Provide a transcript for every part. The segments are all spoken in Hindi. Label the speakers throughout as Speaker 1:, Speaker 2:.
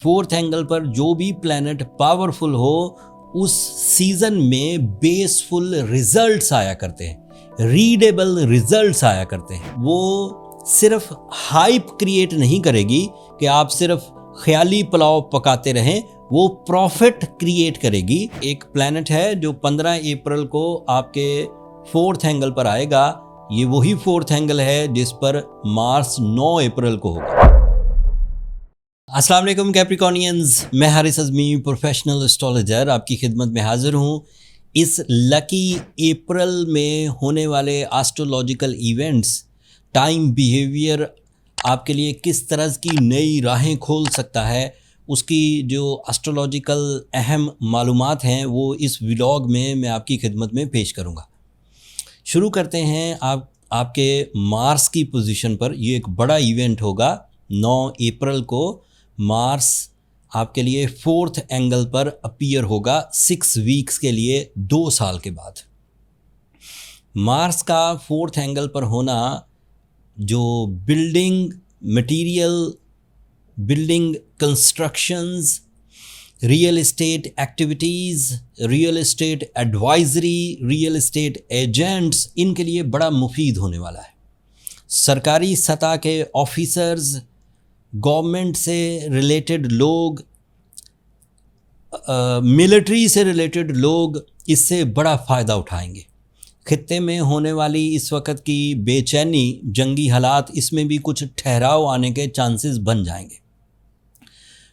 Speaker 1: फोर्थ एंगल पर जो भी प्लैनेट पावरफुल हो उस सीजन में बेसफुल रिजल्ट्स आया करते हैं, रीडेबल रिजल्ट्स आया करते हैं। वो सिर्फ हाइप क्रिएट नहीं करेगी कि आप सिर्फ ख्याली पुलाव पकाते रहें, वो प्रॉफिट क्रिएट करेगी। एक प्लैनेट है जो 15 अप्रैल को आपके फोर्थ एंगल पर आएगा। ये वही फोर्थ एंगल है जिस पर मार्स 9 अप्रैल को होगा। अस्सलाम वालेकुम कैप्रिकॉनियंस, मैं हारिस अज़मी प्रोफेशनल एस्ट्रोलॉजर आपकी खिदमत में हाजिर हूँ। इस लकी अप्रैल में होने वाले एस्ट्रोलॉजिकल इवेंट्स, टाइम बिहेवियर आपके लिए किस तरह की नई राहें खोल सकता है, उसकी जो एस्ट्रोलॉजिकल अहम मालूमात हैं वो इस व्लॉग में मैं आपकी खिदमत में पेश करूँगा। शुरू करते हैं आपके मार्स की पोजीशन पर। ये एक बड़ा इवेंट होगा 9 अप्रैल को। मार्स आपके लिए फोर्थ एंगल पर अपीयर होगा 6 वीक्स के लिए, 2 साल के बाद। मार्स का फोर्थ एंगल पर होना जो building material, building constructions, real estate activities, real estate advisory, real estate agents, इनके लिए बड़ा मुफीद होने वाला है। सरकारी सतह के ऑफिसर्स, गवर्नमेंट से रिलेटेड लोग, मिलिट्री से रिलेटेड लोग इससे बड़ा फ़ायदा उठाएंगे। खित्ते में होने वाली इस वक्त की बेचैनी, जंगी हालात, इसमें भी कुछ ठहराव आने के चांसेस बन जाएंगे।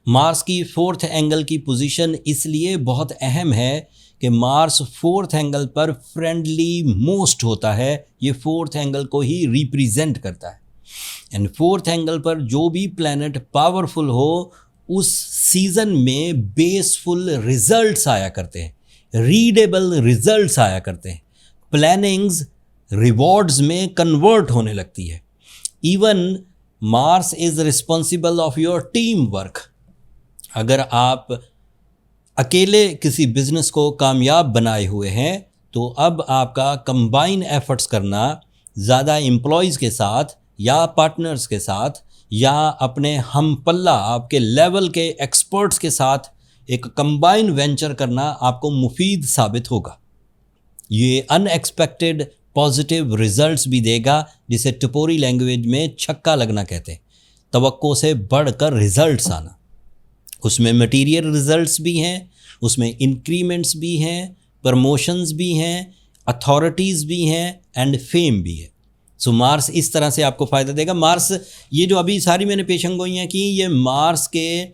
Speaker 1: मार्स की फोर्थ एंगल की पोजीशन इसलिए बहुत अहम है कि मार्स फोर्थ एंगल पर फ्रेंडली मोस्ट होता है। ये फोर्थ एंगल को ही रिप्रेजेंट करता है। एंड फोर्थ एंगल पर जो भी प्लैनेट पावरफुल हो उस सीजन में बेसफुल रिजल्ट्स आया करते हैं, रीडेबल रिजल्ट्स आया करते हैं। प्लानिंग्स रिवॉर्ड्स में कन्वर्ट होने लगती है। Even Mars is responsible of your team work. अगर आप अकेले किसी बिजनेस को कामयाब बनाए हुए हैं तो अब आपका कंबाइन एफर्ट्स करना ज़्यादा एम्प्लॉयज़ के साथ या पार्टनर्स के साथ या अपने हम पल्ला आपके लेवल के एक्सपर्ट्स के साथ एक कंबाइन वेंचर करना आपको मुफीद साबित होगा। ये अनएक्सपेक्टेड पॉजिटिव रिजल्ट्स भी देगा, जिसे टपोरी लैंग्वेज में छक्का लगना कहते हैं। तवक्को से बढ़कर रिजल्ट्स आना। उसमें मटीरियल रिजल्ट्स भी हैं, उसमें इंक्रीमेंट्स भी हैं, प्रमोशंस भी हैं, अथॉरिटीज़ भी हैं एंड फेम भी है। सो मार्स इस तरह से आपको फ़ायदा देगा। मार्स, ये जो अभी सारी मैंने पेशंगोइयाँ की, ये मार्स के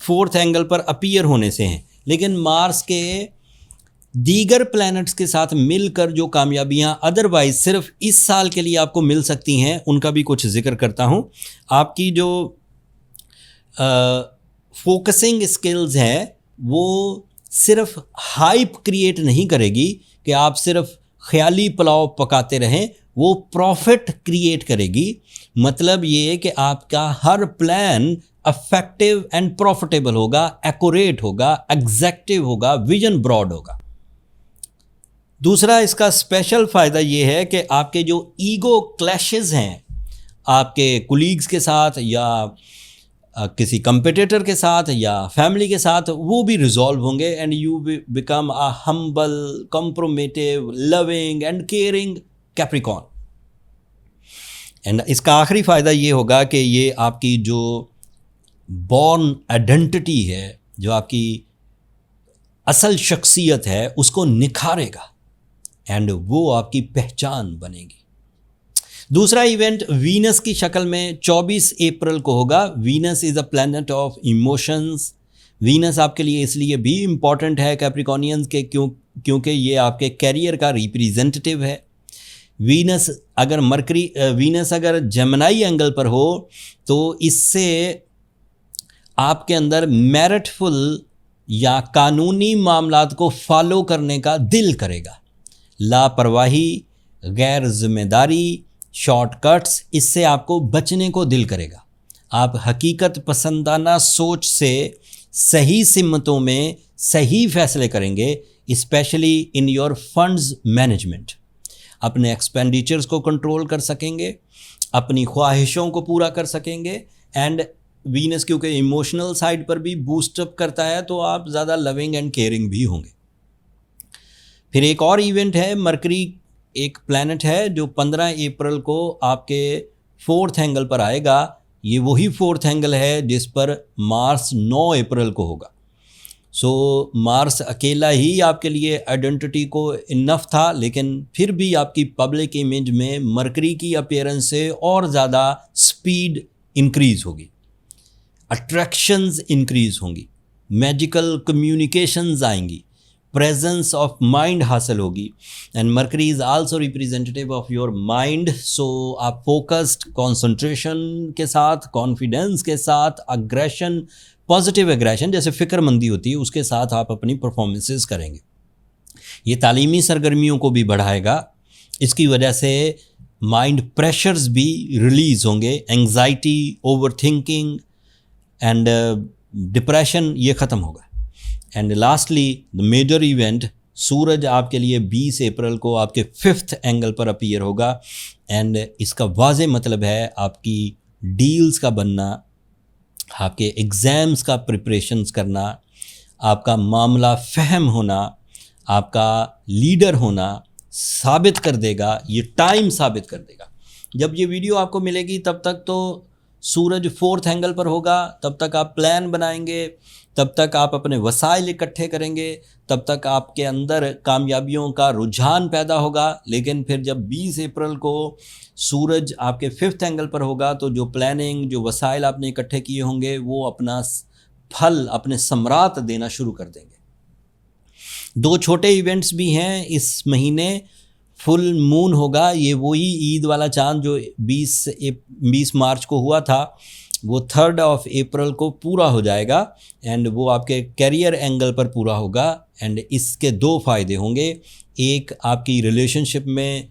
Speaker 1: फोर्थ एंगल पर अपीयर होने से हैं। लेकिन मार्स के दीगर प्लैनेट्स के साथ मिलकर जो कामयाबियाँ अदरवाइज सिर्फ इस साल के लिए आपको मिल सकती हैं, उनका भी कुछ जिक्र करता हूँ। आपकी जो फोकसिंग स्किल्स हैं वो सिर्फ हाइप क्रिएट नहीं करेगी कि आप सिर्फ ख्याली पुलाव पकाते रहें, वो प्रॉफिट क्रिएट करेगी। मतलब ये कि आपका हर प्लान इफेक्टिव एंड प्रॉफिटेबल होगा, एक्यूरेट होगा, एग्जैक्टिव होगा, विजन ब्रॉड होगा। दूसरा इसका स्पेशल फ़ायदा ये है कि आपके जो ईगो क्लैशेस हैं आपके कुलीग्स के साथ या किसी कंपिटिटर के साथ या फैमिली के साथ, वो भी रिजॉल्व होंगे and you become a humble, compromative, loving and caring Capricorn. And इसका आखिरी फ़ायदा ये होगा कि ये आपकी जो बॉर्न आइडेंटिटी है, जो आपकी असल शख्सियत है, उसको निखारेगा एंड वो आपकी पहचान बनेगी। दूसरा इवेंट वीनस की शक्ल में 24 अप्रैल को होगा। Venus is a planet of emotions. Venus आपके लिए इसलिए भी इम्पॉर्टेंट है कैप्रिकॉनियंस के क्योंकि ये आपके कैरियर का रिप्रेजेंटेटिव है। वीनस अगर जेमिनी एंगल पर हो तो इससे आपके अंदर मेरिटफुल या कानूनी मामलात को फॉलो करने का दिल करेगा। लापरवाही, गैर जिम्मेदारी, शॉर्टकट्स, इससे आपको बचने को दिल करेगा। आप हकीकत पसंदाना सोच से सही सिमतों में सही फैसले करेंगे, specially in your funds management. अपने एक्सपेंडिचर्स को कंट्रोल कर सकेंगे, अपनी ख्वाहिशों को पूरा कर सकेंगे एंड वीनस क्योंकि इमोशनल साइड पर भी बूस्टअप करता है, तो आप ज़्यादा लविंग एंड केयरिंग भी होंगे। फिर एक और इवेंट है, मरकरी एक प्लैनेट है जो 15 अप्रैल को आपके 4th एंगल पर आएगा। ये वही 4th एंगल है जिस पर मार्स 9 अप्रैल को होगा। सो मार्स अकेला ही आपके लिए आइडेंटिटी को इनफ था, लेकिन फिर भी आपकी पब्लिक इमेज में मरकरी की अपीयरेंस से और ज़्यादा स्पीड इंक्रीज होगी, अट्रैक्शंस इंक्रीज होंगी, मैजिकल कम्युनिकेशंस आएंगी, प्रेजेंस ऑफ माइंड हासिल होगी। And Mercury is also representative of your mind. So आप फोकस्ड, कॉन्सेंट्रेशन के साथ, कॉन्फिडेंस के साथ, अग्रेशन, पॉजिटिव एग्रेशन जैसे फ़िक्रमंदी होती है उसके साथ आप अपनी परफॉर्मेंसेस करेंगे। ये तालीमी सरगर्मियों को भी बढ़ाएगा। इसकी वजह से माइंड प्रेशर्स भी रिलीज़ होंगे, anxiety, over thinking and depression ये ख़त्म होगा। And lastly the major event, सूरज आपके लिए 20 अप्रैल को आपके 5th एंगल पर अपीयर होगा। एंड इसका वाज़े मतलब है आपकी डील्स का बनना, आपके एग्ज़ाम्स का प्रिपरेशंस करना, आपका मामला फ़हम होना, आपका लीडर होना साबित कर देगा, ये टाइम साबित कर देगा। जब ये वीडियो आपको मिलेगी तब तक तो सूरज 4th एंगल पर होगा, तब तक आप प्लान बनाएंगे, तब तक आप अपने वसाइल इकट्ठे करेंगे, तब तक आपके अंदर कामयाबियों का रुझान पैदा होगा। लेकिन फिर जब 20 अप्रैल को सूरज आपके 5th एंगल पर होगा तो जो प्लानिंग, जो वसाइल आपने इकट्ठे किए होंगे वो अपना फल, अपने समरात देना शुरू कर देंगे। 2 छोटे इवेंट्स भी हैं इस महीने। फुल मून होगा, ये वही ईद वाला चांद जो 20 मार्च को हुआ था, वो 3rd ऑफ अप्रैल को पूरा हो जाएगा। एंड वो आपके कैरियर एंगल पर पूरा होगा। एंड इसके 2 फ़ायदे होंगे। एक, आपकी रिलेशनशिप में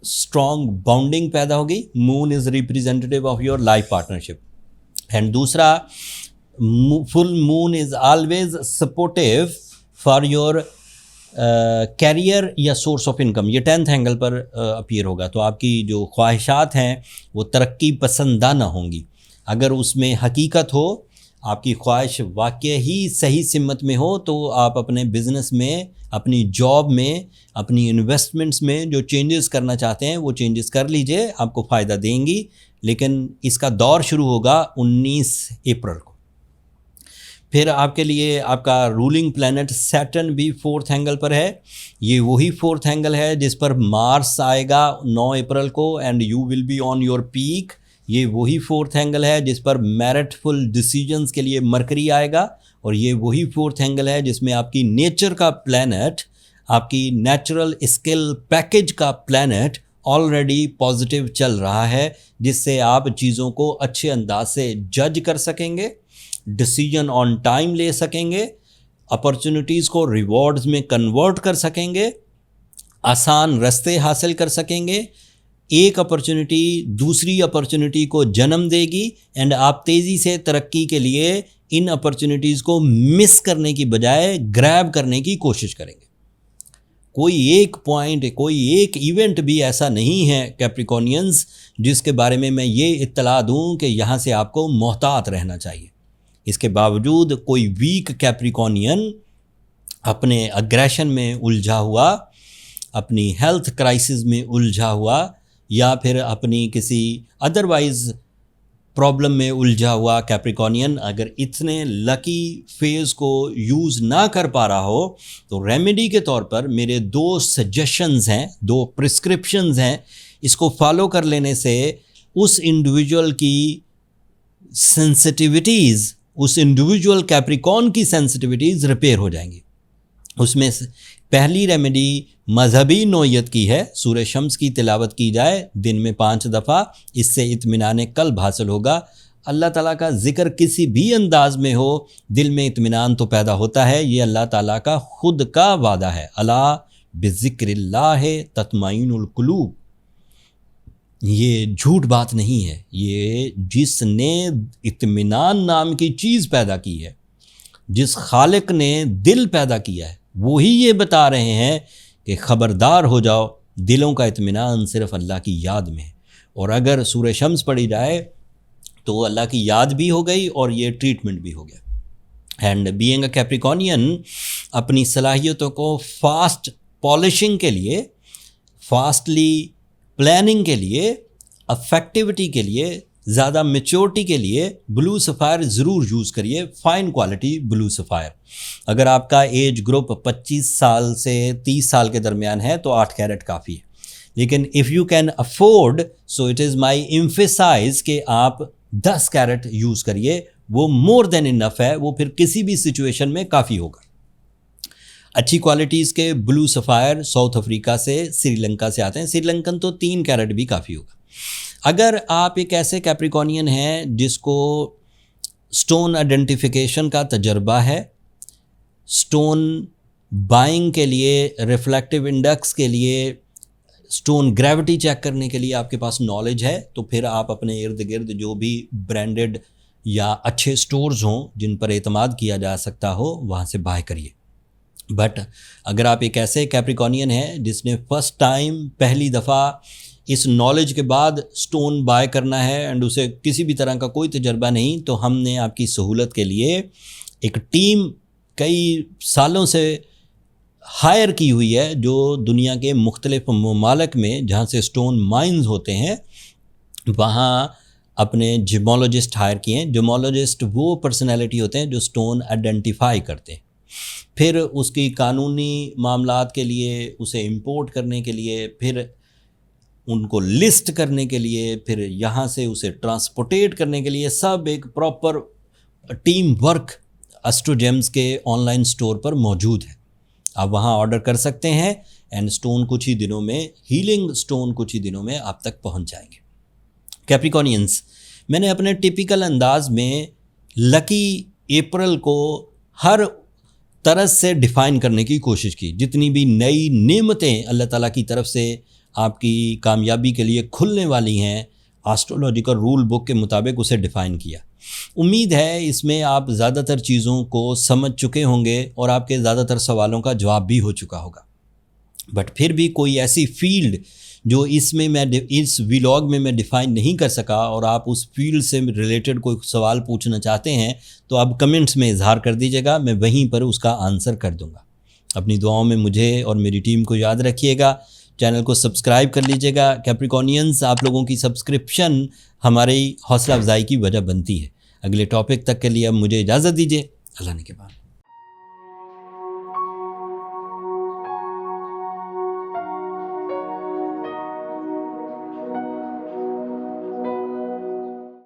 Speaker 1: स्ट्रॉन्ग बॉन्डिंग पैदा होगी, moon is representative of your life partnership. And दूसरा, full moon is always supportive for your career या सोर्स ऑफ इनकम। ये 10th एंगल पर अपीयर होगा, तो आपकी जो ख्वाहिशात हैं वो तरक्की पसंदाना होंगी। अगर उसमें हकीकत हो, आपकी ख्वाहिश वाकई ही सही सिमत में हो, तो आप अपने बिज़नेस में, अपनी जॉब में, अपनी इन्वेस्टमेंट्स में जो चेंजेस करना चाहते हैं वो चेंजेस कर लीजिए, आपको फ़ायदा देंगी। लेकिन इसका दौर शुरू होगा 19 अप्रैल को। फिर आपके लिए आपका रूलिंग प्लैनेट सैटर्न भी 4th एंगल पर है। ये वही 4th एंगल है जिस पर मार्स आएगा 9 अप्रैल को, and you will be on your peak. ये वही 4th एंगल है जिस पर मैरिटफुल डिसीजंस के लिए मरकरी आएगा, और ये वही 4th एंगल है जिसमें आपकी नेचर का प्लैनेट, आपकी नेचुरल स्किल पैकेज का प्लैनेट ऑलरेडी पॉजिटिव चल रहा है, जिससे आप चीज़ों को अच्छे अंदाज से जज कर सकेंगे, डिसीजन ऑन टाइम ले सकेंगे, अपॉर्चुनिटीज़ को रिवॉर्ड्स में कन्वर्ट कर सकेंगे, आसान रास्ते हासिल कर सकेंगे। एक अपॉर्चुनिटी दूसरी अपॉर्चुनिटी को जन्म देगी, एंड आप तेज़ी से तरक्की के लिए इन अपॉर्चुनिटीज़ को मिस करने की बजाय ग्रैब करने की कोशिश करेंगे। कोई एक पॉइंट, कोई एक इवेंट भी ऐसा नहीं है कैप्रिकॉर्नियंस जिसके बारे में मैं ये इत्तला दूं कि यहाँ से आपको मोहतात रहना चाहिए। इसके बावजूद कोई वीक कैप्रिकॉर्नियन अपने अग्रेशन में उलझा हुआ, अपनी हेल्थ क्राइसिस में उलझा हुआ, या फिर अपनी किसी अदरवाइज़ प्रॉब्लम में उलझा हुआ कैप्रिकॉर्नियन अगर इतने लकी फेज़ को यूज़ ना कर पा रहा हो, तो रेमेडी के तौर पर मेरे 2 सजेशंस हैं, 2 प्रिस्क्रिप्शंस हैं। इसको फॉलो कर लेने से उस इंडिविजुअल की सेंसिटिविटीज़, उस इंडिविजुअल कैप्रिकॉर्न की सेंसिटिविटीज़ रिपेयर हो जाएंगी। उसमें से पहली रेमेडी मजहबी नौयत की है। सूरह शम्स की तिलावत की जाए दिन में 5 दफ़ा, इससे इत्मीनान कल्ब हासिल होगा। अल्लाह ताला का ज़िक्र किसी भी अंदाज में हो, दिल में इत्मीनान तो पैदा होता है। ये अल्लाह ताला का खुद का वादा है, अला बिज़िक्रिल्लाह तत्माइनुल कुलूब। ये झूठ बात नहीं है। ये जिसने इत्मीनान नाम की चीज़ पैदा की है, जिस खालिक ने दिल पैदा किया है, वही ये बता रहे हैं कि ख़बरदार हो जाओ, दिलों का इत्मीनान सिर्फ़ अल्लाह की याद में है। और अगर सूरह शम्स पढ़ी जाए तो तो अल्लाह की याद भी हो गई और ये ट्रीटमेंट भी हो गया। एंड बीइंग अ कैप्रिकॉर्नियन अपनी सलाहियतों को फास्ट पॉलिशिंग के लिए, फास्टली प्लानिंग के लिए, अफेक्टिविटी के लिए, ज़्यादा मेच्योरिटी के लिए ब्लू सफ़ायर ज़रूर यूज़ करिए, फ़ाइन क्वालिटी ब्लू सफ़ायर। अगर आपका एज ग्रुप 25 साल से 30 साल के दरमियान है तो 8 कैरेट काफ़ी है, लेकिन if you can afford so it is my emphasise कि आप 10 कैरेट यूज़ करिए, वो मोर देन इनफ है, वो फिर किसी भी सिचुएशन में काफ़ी होगा। अच्छी क्वालिटीज़ के ब्लू सफ़ायर साउथ अफ्रीका से, श्रीलंका से आते हैं। श्रीलंकन तो 3 कैरेट भी काफ़ी होगा। अगर आप एक ऐसे कैप्रिकॉर्नियन हैं जिसको स्टोन आइडेंटिफिकेशन का तजर्बा है, स्टोन बाइंग के लिए, रिफ्लेक्टिव इंडेक्स के लिए, स्टोन ग्रेविटी चेक करने के लिए आपके पास नॉलेज है, तो फिर आप अपने इर्द गिर्द जो भी ब्रांडेड या अच्छे स्टोर्स हों जिन पर एतमाद किया जा सकता हो, वहाँ से बाय करिए। बट अगर आप एक ऐसे कैप्रिकॉर्नियन हैं जिसने फर्स्ट टाइम, पहली दफ़ा इस नॉलेज के बाद स्टोन बाय करना है एंड उसे किसी भी तरह का कोई तजर्बा नहीं, तो हमने आपकी सहूलत के लिए एक टीम कई सालों से हायर की हुई है, जो दुनिया के मुख्तलिफ ममालिक में जहाँ से स्टोन माइंस होते हैं वहाँ अपने जिमोलॉजिस्ट हायर किए हैं। जिमोलॉजिस्ट वो पर्सनैलिटी होते हैं जो स्टोन आइडेंटिफाई करते हैं, फिर उसकी कानूनी मामलात के लिए, उसे इंपोर्ट करने के लिए, फिर उनको लिस्ट करने के लिए, फिर यहाँ से उसे ट्रांसपोर्टेट करने के लिए, सब एक प्रॉपर टीम वर्क एस्ट्रोजेम्स के ऑनलाइन स्टोर पर मौजूद है। आप वहाँ ऑर्डर कर सकते हैं एंड स्टोन कुछ ही दिनों में, हीलिंग स्टोन कुछ ही दिनों में आप तक पहुँच जाएंगे। कैप्रिकॉर्नियंस, मैंने अपने टिपिकल अंदाज में लकी अप्रैल को हर तरह से डिफ़ाइन करने की कोशिश की। जितनी भी नई नेमतें अल्लाह ताला की तरफ से आपकी कामयाबी के लिए खुलने वाली हैं, एस्ट्रोलॉजिकल रूल बुक के मुताबिक उसे डिफ़ाइन किया। उम्मीद है इसमें आप ज़्यादातर चीज़ों को समझ चुके होंगे और आपके ज़्यादातर सवालों का जवाब भी हो चुका होगा। बट फिर भी कोई ऐसी फील्ड जो इसमें इस व्लॉग में मैं डिफ़ाइन नहीं कर सका और आप उस फील्ड से रिलेटेड कोई सवाल पूछना चाहते हैं तो आप कमेंट्स में इजहार कर दीजिएगा, मैं वहीं पर उसका आंसर कर दूंगा। अपनी दुआओं में मुझे और मेरी टीम को याद रखिएगा। चैनल को सब्सक्राइब कर लीजिएगा। कैप्रिकॉर्नियंस, आप लोगों की सब्सक्रिप्शन हमारी हौसला अफजाई की वजह बनती है। अगले टॉपिक तक के लिए अब मुझे इजाज़त दीजिए। अल्लाह ने के बाद।